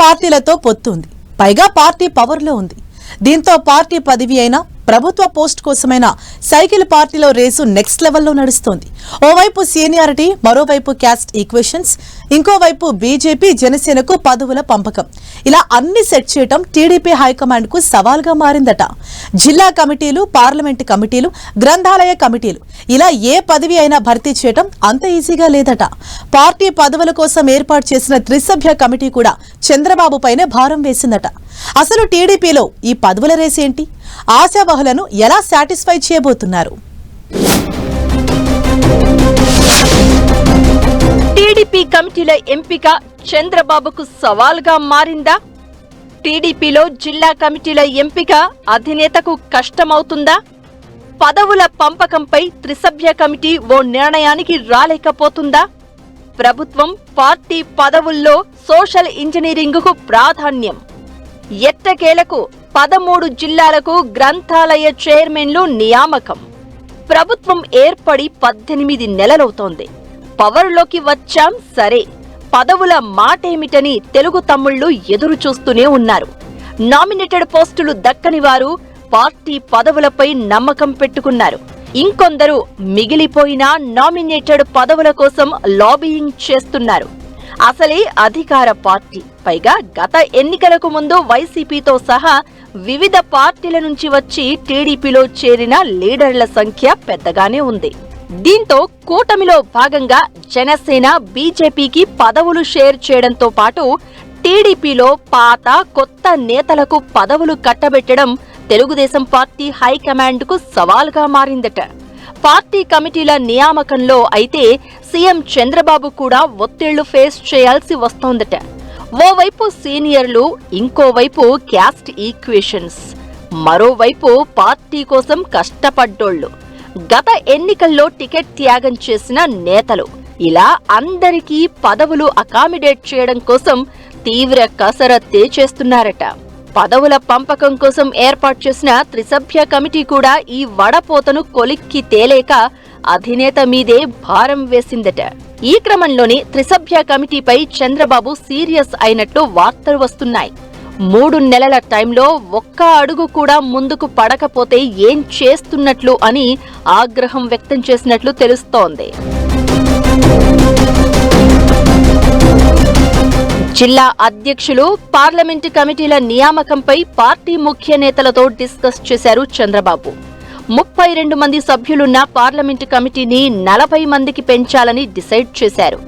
పార్టీలతో పొత్తుంది. పైగా పార్టీ పవర్లో ఉంది. దీంతో పార్టీ పదవి అయినా ప్రభుత్వ పోస్ట్ కోసమైనా సైకిల్ పార్టీలో రేసు నెక్స్ట్ లెవెల్లో నడుస్తోంది. ఓవైపు సీనియారిటీ, మరోవైపు క్యాస్ట్ ఈక్వేషన్స్, ఇంకోవైపు బీజేపీ జనసేనకు పదవుల పంపకం. ఇలా అన్ని సెట్ చేయటం టీడీపీ హైకమాండ్ కు సవాల్గా మారిందట. జిల్లా కమిటీలు, పార్లమెంటు కమిటీలు, గ్రంథాలయ కమిటీలు, ఇలా ఏ పదవి అయినా భర్తీ చేయటం అంత ఈజీగా లేదట. పార్టీ పదవుల కోసం ఏర్పాటు చేసిన త్రిసభ్య కమిటీ కూడా చంద్రబాబు పైనే భారం వేసిందట. అసలు టీడీపీలో ఈ పదవుల రేసేంటి? ఆశావహులను ఎలా సాటిస్ఫై చేయబోతున్నారు? టీడీపీ కమిటీల ఎంపిక చంద్రబాబుకు సవాల్గా మారిందా? టీడీపీలో జిల్లా కమిటీల ఎంపిక అధినేతకు కష్టమవుతుందా? పదవుల పంపకంపై త్రిసభ్య కమిటీ ఓ నిర్ణయానికి రాలేకపోతుందా? ప్రభుత్వం పార్టీ పదవుల్లో సోషల్ ఇంజనీరింగ్కు ప్రాధాన్యం. ఎట్టకేలకు 13 జిల్లాలకు గ్రంథాలయ చైర్మన్లు నియామకం. ప్రభుత్వం ఏర్పడి 18 నెలలవుతోంది. పవర్లోకి వచ్చాం సరే, పదవుల మాటేమిటని తెలుగు తమ్ముళ్లు ఎదురు చూస్తూనే ఉన్నారు. నామినేటెడ్ పోస్టులు దక్కని వారు పార్టీ పదవులపై నమ్మకం పెట్టుకున్నారు. ఇంకొందరు మిగిలిపోయిన నామినేటెడ్ పదవుల కోసం లాబీయింగ్ చేస్తున్నారు. అసలే అధికార పార్టీ, పైగా గత ఎన్నికలకు ముందు వైసీపీతో సహా వివిధ పార్టీల నుంచి వచ్చి టీడీపీలో చేరిన లీడర్ల సంఖ్య పెద్దగానే ఉంది. దీంతో కూటమిలో భాగంగా జనసేన, బీజేపీకి పదవులు షేర్ చేయడంతో పాటు టీడీపీలో పాత, కొత్త నేతలకు పదవులు కట్టబెట్టడం తెలుగుదేశం పార్టీ హైకమాండ్కు సవాల్గా మారిందట. పార్టీ కమిటీల నియామకంలో అయితే సీఎం చంద్రబాబు కూడా ఒత్తిళ్లు ఫేస్ చేయాల్సి వస్తోందట. ఓవైపు సీనియర్లు, ఇంకోవైపు క్యాస్ట్ ఈక్వేషన్స్, మరోవైపు పార్టీ కోసం కష్టపడ్డోళ్లు, గత ఎన్నికల్లో టికెట్ త్యాగం చేసిన నేతలు, ఇలా అందరికీ పదవులు అకామిడేట్ చేయడం కోసం తీవ్ర కసరత్తే చేస్తున్నారట. పదవుల పంపకం కోసం ఏర్పాటు చేసిన త్రిసభ్య కమిటీ కూడా ఈ వడపోతను కొలిక్కి తేలేక అధినేత మీదే భారం వేసిందట. ఈ క్రమంలోనే త్రిసభ్య కమిటీపై చంద్రబాబు సీరియస్ అయినట్లు వార్తలు వస్తున్నాయి. 3 నెలల టైంలో ఒక్క అడుగు కూడా ముందుకు పడకపోతే ఏం చేస్తున్నట్లు అని ఆగ్రహం వ్యక్తం చేసినట్లు తెలుస్తోంది. జిల్లా అధ్యక్షులు, పార్లమెంటు కమిటీల నియామకంపై పార్టీ ముఖ్య నేతలతో డిస్కస్ చేశారు చంద్రబాబు. 32 మంది సభ్యులున్న పార్లమెంటు కమిటీని 40 మందికి పెంచాలని డిసైడ్ చేశారు.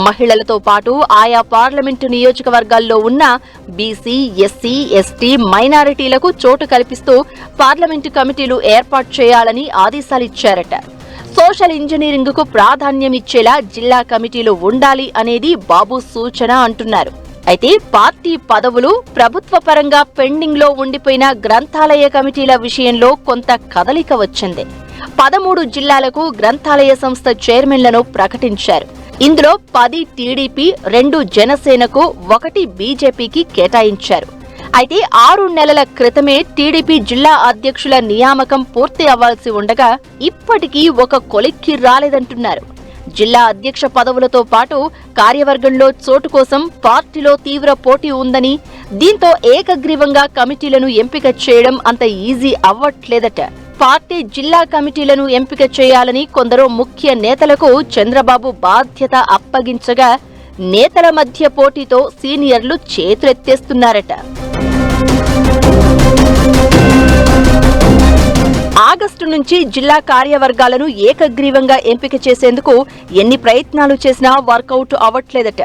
మహిళలతో పాటు ఆయా పార్లమెంటు నియోజకవర్గాల్లో ఉన్న బీసీ, ఎస్సీ, ఎస్టీ, మైనారిటీలకు చోటు కల్పిస్తూ పార్లమెంటు కమిటీలు ఏర్పాటు చేయాలని ఆదేశాలిచ్చారట. సోషల్ ఇంజనీరింగ్ కు ప్రాధాన్యమిచ్చేలా జిల్లా కమిటీలు ఉండాలి అనేది బాబు సూచన అంటున్నారు. అయితే పార్టీ పదవులు, ప్రభుత్వ పరంగా పెండింగ్ లో ఉండిపోయిన గ్రంథాలయ కమిటీల విషయంలో కొంత కదలిక వచ్చింది. 13 జిల్లాలకు గ్రంథాలయ సంస్థ చైర్మన్లను ప్రకటించారు. ఇందులో 10 టీడీపీ, 2 జనసేనకు, 1 బీజేపీకి కేటాయించారు. అయితే 6 నెలల క్రితమే టీడీపీ జిల్లా అధ్యక్షుల నియామకం పూర్తి అవ్వాల్సి ఉండగా ఇప్పటికీ ఒక కొలిక్కి రాలేదంటున్నారు. జిల్లా అధ్యక్ష పదవులతో పాటు కార్యవర్గంలో చోటు కోసం పార్టీలో తీవ్ర పోటీ ఉందని, దీంతో ఏకగ్రీవంగా కమిటీలను ఎంపిక చేయడం అంత ఈజీ అవ్వట్లేదట. పార్టీ జిల్లా కమిటీలను ఎంపిక చేయాలని కొందరు ముఖ్య నేతలకు చంద్రబాబు బాధ్యత అప్పగించగా నేతల మధ్య పోటీతో సీనియర్లు చేతులెత్తేస్తున్నారట. ఆగస్టు నుంచి జిల్లా కార్యవర్గాలను ఏకగ్రీవంగా ఎంపిక చేసేందుకు ఎన్ని ప్రయత్నాలు చేసినా వర్కౌట్ అవ్వట్లేదట.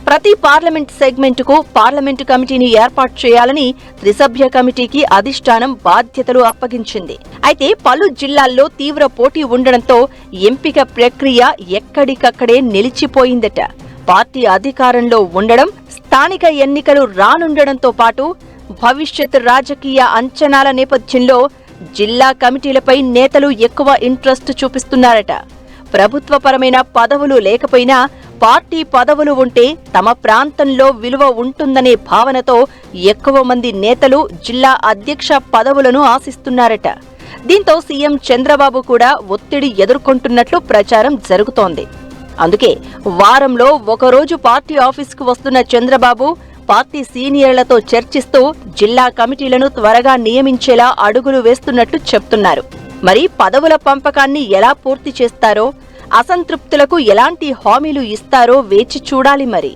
ప్రతి పార్లమెంట్ సెగ్మెంటుకు పార్లమెంటు కమిటీని ఏర్పాటు చేయాలని త్రిసభ్య కమిటీకి అధిష్టానం బాధ్యతలు అప్పగించింది. అయితే పలు జిల్లాల్లో తీవ్ర పోటీ ఉండడంతో ఎంపిక ప్రక్రియ ఎక్కడికక్కడే నిలిచిపోయిందట. పార్టీ అధికారంలో ఉండడం, స్థానిక ఎన్నికలు రానుండడంతో పాటు భవిష్యత్ రాజకీయ అంచనాల నేపథ్యంలో జిల్లా కమిటీలపై నేతలు ఎక్కువ ఇంట్రెస్ట్ చూపిస్తున్నారట. ప్రభుత్వపరమైన పదవులు లేకపోయినా పార్టీ పదవులు ఉంటే తమ ప్రాంతంలో విలువ ఉంటుందనే భావనతో ఎక్కువ మంది నేతలు జిల్లా అధ్యక్ష పదవులను ఆశిస్తున్నారట. దీంతో సీఎం చంద్రబాబు కూడా ఒత్తిడి ఎదుర్కొంటున్నట్లు ప్రచారం జరుగుతోంది. అందుకే వారంలో ఒకరోజు పార్టీ ఆఫీసుకు వస్తున్న చంద్రబాబు పార్టీ సీనియర్లతో చర్చిస్తూ జిల్లా కమిటీలను త్వరగా నియమించేలా అడుగులు వేస్తున్నట్టు చెప్తున్నారు. మరి పదవుల పంపకాన్ని ఎలా పూర్తి చేస్తారో, అసంతృప్తులకు ఎలాంటి హామీలు ఇస్తారో వేచి చూడాలి మరి.